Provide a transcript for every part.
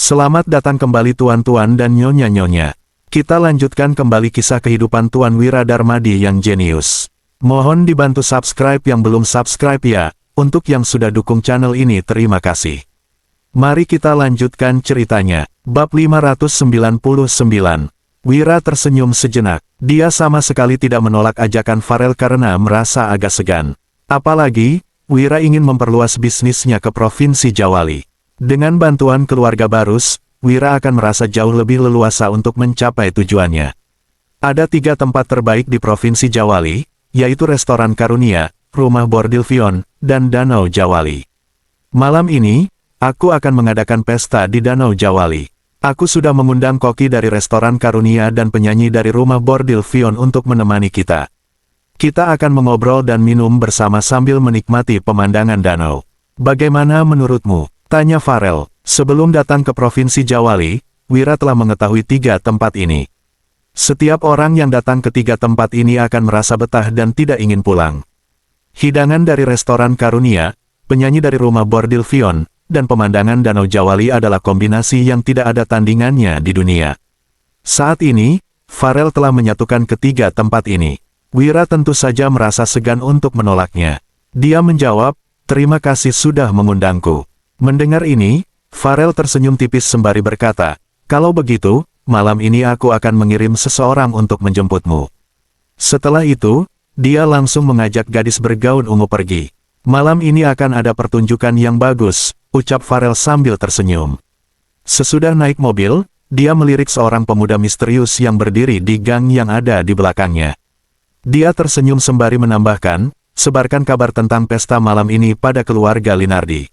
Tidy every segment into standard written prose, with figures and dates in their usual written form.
Selamat datang kembali tuan-tuan dan nyonya-nyonya. Kita lanjutkan kembali kisah kehidupan Tuan Wira Darmadi yang jenius. Mohon dibantu subscribe yang belum subscribe ya. Untuk yang sudah dukung channel ini terima kasih. Mari kita lanjutkan ceritanya. Bab 599. Wira tersenyum sejenak. Dia sama sekali tidak menolak ajakan Farel karena merasa agak segan. Apalagi, Wira ingin memperluas bisnisnya ke Provinsi Jawali. Dengan bantuan keluarga Barus, Wira akan merasa jauh lebih leluasa untuk mencapai tujuannya. Ada 3 tempat terbaik di Provinsi Jawali, yaitu Restoran Karunia, Rumah Bordil Vion, dan Danau Jawali. Malam ini, aku akan mengadakan pesta di Danau Jawali. Aku sudah mengundang koki dari Restoran Karunia dan penyanyi dari Rumah Bordil Vion untuk menemani kita. Kita akan mengobrol dan minum bersama sambil menikmati pemandangan danau. Bagaimana menurutmu? Tanya Farel. Sebelum datang ke Provinsi Jawali, Wira telah mengetahui 3 tempat ini. Setiap orang yang datang ke 3 tempat ini akan merasa betah dan tidak ingin pulang. Hidangan dari Restoran Karunia, penyanyi dari Rumah Bordil Vion, dan pemandangan Danau Jawali adalah kombinasi yang tidak ada tandingannya di dunia. Saat ini, Farel telah menyatukan ketiga tempat ini. Wira tentu saja merasa segan untuk menolaknya. Dia menjawab, "Terima kasih sudah mengundangku." Mendengar ini, Farel tersenyum tipis sembari berkata, "Kalau begitu, malam ini aku akan mengirim seseorang untuk menjemputmu." Setelah itu, dia langsung mengajak gadis bergaun ungu pergi. "Malam ini akan ada pertunjukan yang bagus," ucap Farel sambil tersenyum. Sesudah naik mobil, dia melirik seorang pemuda misterius yang berdiri di gang yang ada di belakangnya. Dia tersenyum sembari menambahkan, "Sebarkan kabar tentang pesta malam ini pada keluarga Linardi."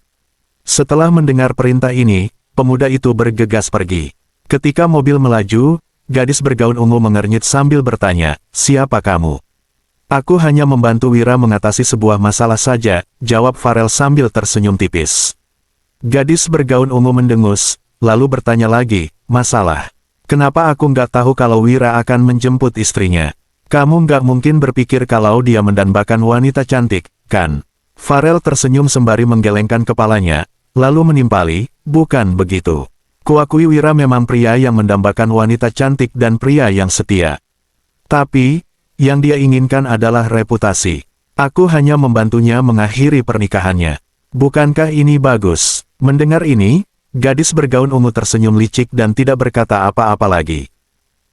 Setelah mendengar perintah ini, pemuda itu bergegas pergi. Ketika mobil melaju, gadis bergaun ungu mengernyit sambil bertanya, "Siapa kamu?" "Aku hanya membantu Wira mengatasi sebuah masalah saja," jawab Farel sambil tersenyum tipis. Gadis bergaun ungu mendengus, lalu bertanya lagi, "Masalah? Kenapa aku nggak tahu kalau Wira akan menjemput istrinya? Kamu nggak mungkin berpikir kalau dia mendambakan wanita cantik, kan?" Farel tersenyum sembari menggelengkan kepalanya, lalu menimpali, "Bukan begitu. Kuakui Wira memang pria yang mendambakan wanita cantik dan pria yang setia. Tapi, yang dia inginkan adalah reputasi. Aku hanya membantunya mengakhiri pernikahannya. Bukankah ini bagus?" Mendengar ini, gadis bergaun ungu tersenyum licik dan tidak berkata apa-apa lagi.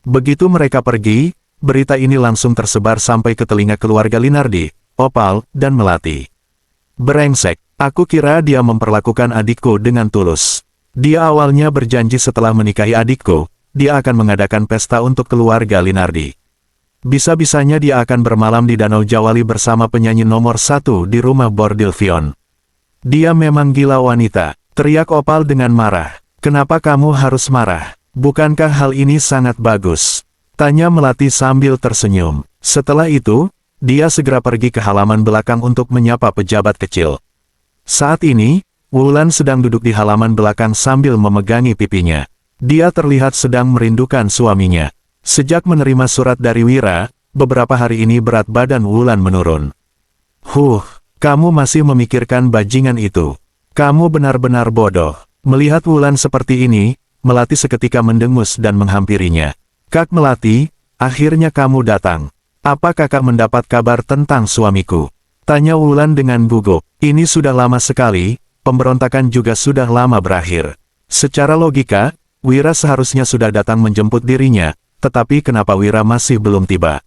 Begitu mereka pergi, berita ini langsung tersebar sampai ke telinga keluarga Linardi, Opal, dan Melati. "Brengsek, aku kira dia memperlakukan adikku dengan tulus. Dia awalnya berjanji setelah menikahi adikku, dia akan mengadakan pesta untuk keluarga Linardi. Bisa-bisanya dia akan bermalam di Danau Jawali bersama penyanyi nomor 1 di Rumah Bordil Vion. Dia memang gila wanita," teriak Opal dengan marah. "Kenapa kamu harus marah? Bukankah hal ini sangat bagus?" tanya Melati sambil tersenyum. Setelah itu, dia segera pergi ke halaman belakang untuk menyapa pejabat kecil. Saat ini, Wulan sedang duduk di halaman belakang sambil memegangi pipinya. Dia terlihat sedang merindukan suaminya. Sejak menerima surat dari Wira, beberapa hari ini berat badan Wulan menurun. Kamu masih memikirkan bajingan itu. Kamu benar-benar bodoh." Melihat Wulan seperti ini, Melati seketika mendengus dan menghampirinya. "Kak Melati, akhirnya kamu datang. Apa kakak mendapat kabar tentang suamiku?" tanya Wulan dengan gugup. "Ini sudah lama sekali, pemberontakan juga sudah lama berakhir. Secara logika, Wira seharusnya sudah datang menjemput dirinya, tetapi kenapa Wira masih belum tiba?"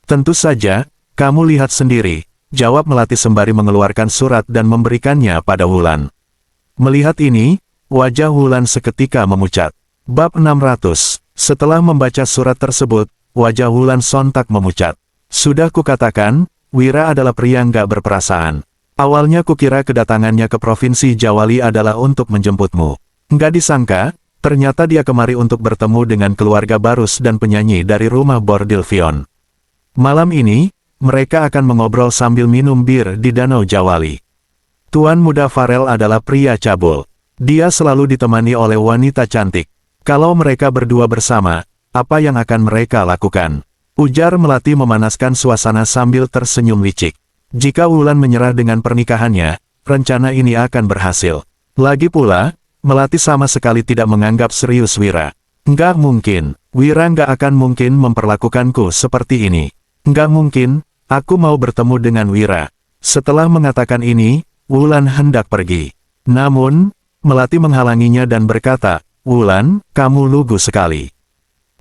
"Tentu saja, kamu lihat sendiri," jawab Melati sembari mengeluarkan surat dan memberikannya pada Wulan. Melihat ini, wajah Wulan seketika memucat. Bab 600. Setelah membaca surat tersebut, wajah Wulan sontak memucat. "Sudah kukatakan, Wira adalah pria nggak berperasaan. Awalnya kukira kedatangannya ke Provinsi Jawali adalah untuk menjemputmu. Nggak disangka, ternyata dia kemari untuk bertemu dengan keluarga Barus dan penyanyi dari Rumah Bordil Vion. Malam ini, mereka akan mengobrol sambil minum bir di Danau Jawali. Tuan muda Farel adalah pria cabul. Dia selalu ditemani oleh wanita cantik. Kalau mereka berdua bersama, apa yang akan mereka lakukan?" ujar Melati memanaskan suasana sambil tersenyum licik. Jika Wulan menyerah dengan pernikahannya, rencana ini akan berhasil. Lagi pula, Melati sama sekali tidak menganggap serius Wira. Nggak mungkin, Wira nggak akan mungkin memperlakukanku seperti ini. Nggak mungkin, aku mau bertemu dengan Wira. Setelah mengatakan ini, Wulan hendak pergi. Namun, Melati menghalanginya dan berkata, "Wulan, kamu lugu sekali.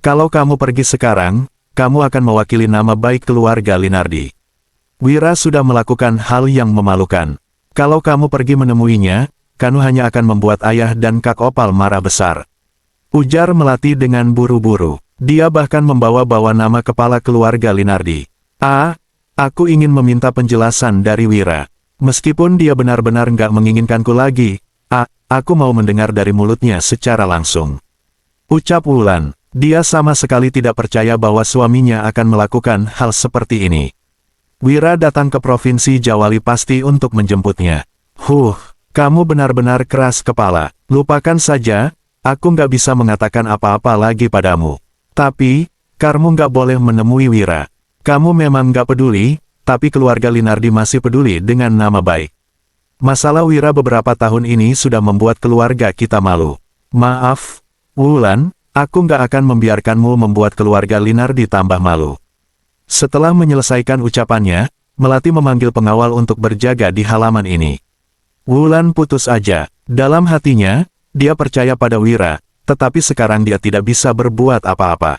Kalau kamu pergi sekarang, kamu akan mewakili nama baik keluarga Linardi. Wira sudah melakukan hal yang memalukan. Kalau kamu pergi menemuinya, kamu hanya akan membuat ayah dan Kak Opal marah besar." Ujar Melati dengan buru-buru. Dia bahkan membawa-bawa nama kepala keluarga Linardi. Aku ingin meminta penjelasan dari Wira. Meskipun dia benar-benar nggak menginginkanku lagi, aku mau mendengar dari mulutnya secara langsung. Ucap Wulan. Dia sama sekali tidak percaya bahwa suaminya akan melakukan hal seperti ini. Wira datang ke Provinsi Jawali pasti untuk menjemputnya. Kamu benar-benar keras kepala. Lupakan saja, aku nggak bisa mengatakan apa-apa lagi padamu. Tapi, kamu nggak boleh menemui Wira. Kamu memang nggak peduli, tapi keluarga Linardi masih peduli dengan nama baik. Masalah Wira beberapa tahun ini sudah membuat keluarga kita malu. Maaf, Wulan, aku nggak akan membiarkanmu membuat keluarga Linardi tambah malu. Setelah menyelesaikan ucapannya, Melati memanggil pengawal untuk berjaga di halaman ini. Wulan putus aja. Dalam hatinya, dia percaya pada Wira, tetapi sekarang dia tidak bisa berbuat apa-apa.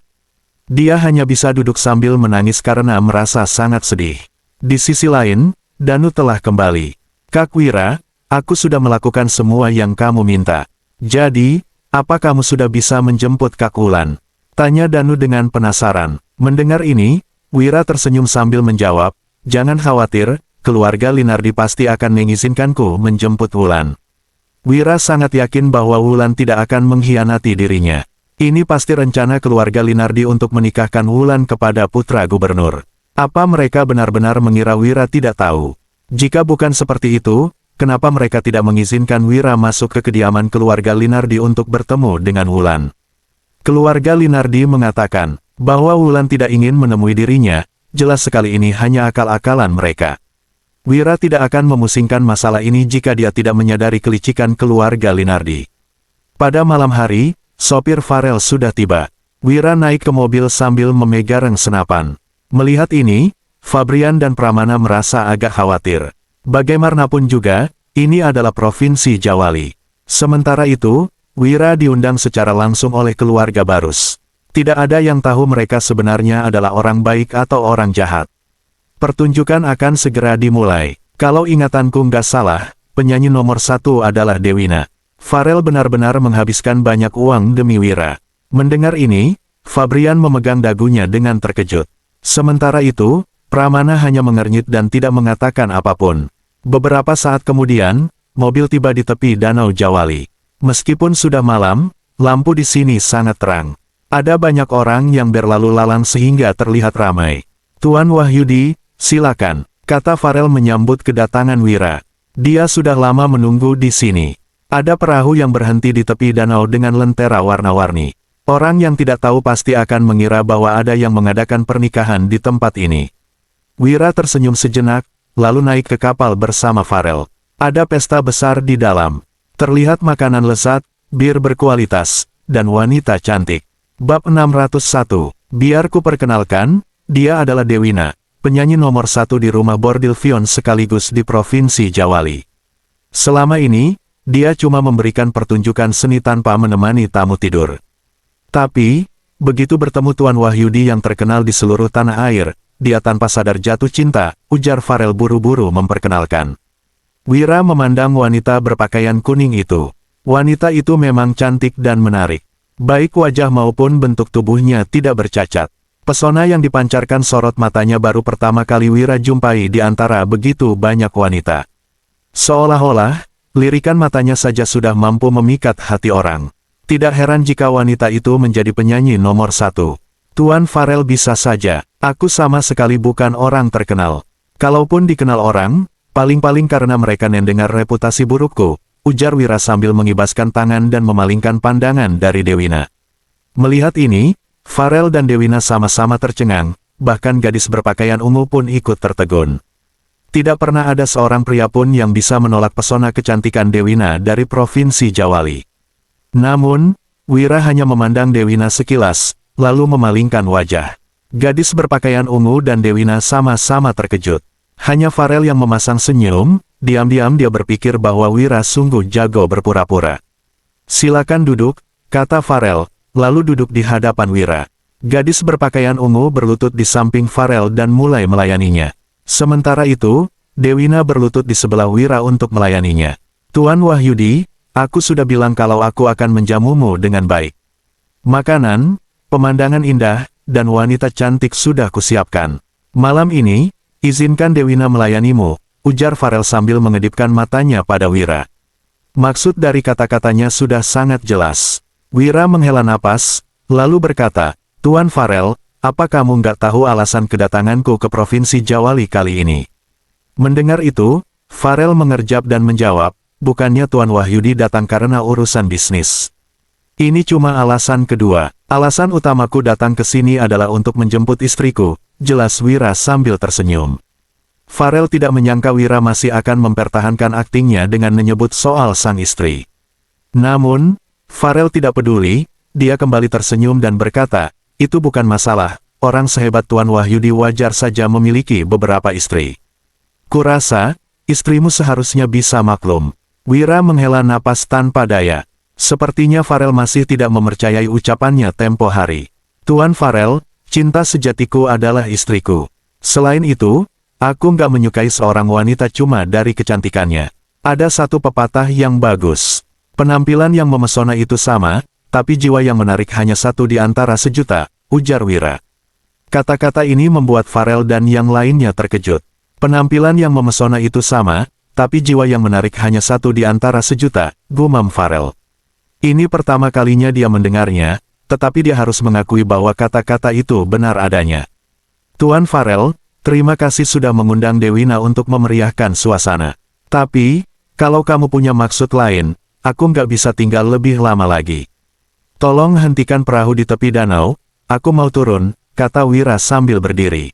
Dia hanya bisa duduk sambil menangis karena merasa sangat sedih. Di sisi lain, Danu telah kembali. "Kak Wira, aku sudah melakukan semua yang kamu minta. Jadi, apa kamu sudah bisa menjemput Kak Wulan?" Tanya Danu dengan penasaran. Mendengar ini, Wira tersenyum sambil menjawab, "Jangan khawatir, keluarga Linardi pasti akan mengizinkanku menjemput Wulan." Wira sangat yakin bahwa Wulan tidak akan mengkhianati dirinya. Ini pasti rencana keluarga Linardi untuk menikahkan Wulan kepada putra gubernur. Apa mereka benar-benar mengira Wira tidak tahu? Jika bukan seperti itu, kenapa mereka tidak mengizinkan Wira masuk ke kediaman keluarga Linardi untuk bertemu dengan Wulan? Keluarga Linardi mengatakan bahwa Wulan tidak ingin menemui dirinya, jelas sekali ini hanya akal-akalan mereka. Wira tidak akan memusingkan masalah ini jika dia tidak menyadari kelicikan keluarga Linardi. Pada malam hari, sopir Farel sudah tiba. Wira naik ke mobil sambil memegang senapan. Melihat ini, Fabrian dan Pramana merasa agak khawatir. Bagaimanapun juga, ini adalah Provinsi Jawali. Sementara itu, Wira diundang secara langsung oleh keluarga Barus. Tidak ada yang tahu mereka sebenarnya adalah orang baik atau orang jahat. Pertunjukan akan segera dimulai. Kalau ingatanku nggak salah, penyanyi nomor 1 adalah Dewina. Farel benar-benar menghabiskan banyak uang demi Wira. Mendengar ini, Fabrian memegang dagunya dengan terkejut. Sementara itu, Pramana hanya mengernyit dan tidak mengatakan apapun. Beberapa saat kemudian, mobil tiba di tepi Danau Jawali. Meskipun sudah malam, lampu di sini sangat terang. Ada banyak orang yang berlalu lalang sehingga terlihat ramai. "Tuan Wahyudi, silakan," kata Farel menyambut kedatangan Wira. Dia sudah lama menunggu di sini. Ada perahu yang berhenti di tepi danau dengan lentera warna-warni. Orang yang tidak tahu pasti akan mengira bahwa ada yang mengadakan pernikahan di tempat ini. Wira tersenyum sejenak, lalu naik ke kapal bersama Farel. Ada pesta besar di dalam. Terlihat makanan lezat, bir berkualitas, dan wanita cantik. Bab 601. Biar ku perkenalkan, dia adalah Dewina, penyanyi nomor 1 di rumah bordil Vion sekaligus di Provinsi Jawali. Selama ini, dia cuma memberikan pertunjukan seni tanpa menemani tamu tidur. Tapi, begitu bertemu Tuan Wahyudi yang terkenal di seluruh tanah air, dia tanpa sadar jatuh cinta, ujar Farel buru-buru memperkenalkan. Wira memandang wanita berpakaian kuning itu. Wanita itu memang cantik dan menarik. Baik wajah maupun bentuk tubuhnya tidak bercacat. Pesona yang dipancarkan sorot matanya baru pertama kali Wira jumpai di antara begitu banyak wanita. Seolah-olah, lirikan matanya saja sudah mampu memikat hati orang. Tidak heran jika wanita itu menjadi penyanyi nomor 1. "Tuan Farel bisa saja, aku sama sekali bukan orang terkenal. Kalaupun dikenal orang, paling-paling karena mereka mendengar reputasi burukku," ujar Wira sambil mengibaskan tangan dan memalingkan pandangan dari Dewina. Melihat ini, Farel dan Dewina sama-sama tercengang, bahkan gadis berpakaian ungu pun ikut tertegun. Tidak pernah ada seorang pria pun yang bisa menolak pesona kecantikan Dewina dari Provinsi Jawali. Namun, Wira hanya memandang Dewina sekilas, lalu memalingkan wajah. Gadis berpakaian ungu dan Dewina sama-sama terkejut. Hanya Farel yang memasang senyum, diam-diam dia berpikir bahwa Wira sungguh jago berpura-pura. "Silakan duduk," kata Farel, lalu duduk di hadapan Wira. Gadis berpakaian ungu berlutut di samping Farel dan mulai melayaninya. Sementara itu, Dewina berlutut di sebelah Wira untuk melayaninya. "Tuan Wahyudi, aku sudah bilang kalau aku akan menjamumu dengan baik. Makanan, pemandangan indah, dan wanita cantik sudah kusiapkan. Malam ini, izinkan Dewina melayanimu," ujar Farel sambil mengedipkan matanya pada Wira. Maksud dari kata-katanya sudah sangat jelas. Wira menghela napas, lalu berkata, "Tuan Farel, apa kamu nggak tahu alasan kedatanganku ke Provinsi Jawali kali ini?" Mendengar itu, Farel mengerjap dan menjawab, "Bukannya Tuan Wahyudi datang karena urusan bisnis. Ini cuma alasan kedua. Alasan utamaku datang ke sini adalah untuk menjemput istriku," jelas Wira sambil tersenyum. Farel tidak menyangka Wira masih akan mempertahankan aktingnya dengan menyebut soal sang istri. Namun, Farel tidak peduli, dia kembali tersenyum dan berkata, "Itu bukan masalah, orang sehebat Tuan Wahyudi wajar saja memiliki beberapa istri. Kurasa, istrimu seharusnya bisa maklum." Wira menghela napas tanpa daya. Sepertinya Farel masih tidak mempercayai ucapannya tempo hari. "Tuan Farel, cinta sejatiku adalah istriku. Selain itu, aku nggak menyukai seorang wanita cuma dari kecantikannya. Ada satu pepatah yang bagus. Penampilan yang memesona itu sama, tapi jiwa yang menarik hanya satu di antara sejuta," ujar Wira. Kata-kata ini membuat Farel dan yang lainnya terkejut. Penampilan yang memesona itu sama, tapi jiwa yang menarik hanya satu di antara sejuta, gumam Farel. Ini pertama kalinya dia mendengarnya, tetapi dia harus mengakui bahwa kata-kata itu benar adanya. "Tuan Farel, terima kasih sudah mengundang Dewina untuk memeriahkan suasana. Tapi, kalau kamu punya maksud lain, aku nggak bisa tinggal lebih lama lagi. Tolong hentikan perahu di tepi danau, aku mau turun," kata Wira sambil berdiri.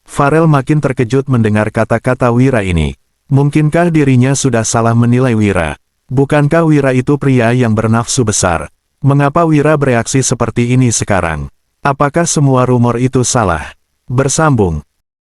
Farel makin terkejut mendengar kata-kata Wira ini. Mungkinkah dirinya sudah salah menilai Wira? Bukankah Wira itu pria yang bernafsu besar? Mengapa Wira bereaksi seperti ini sekarang? Apakah semua rumor itu salah? Bersambung.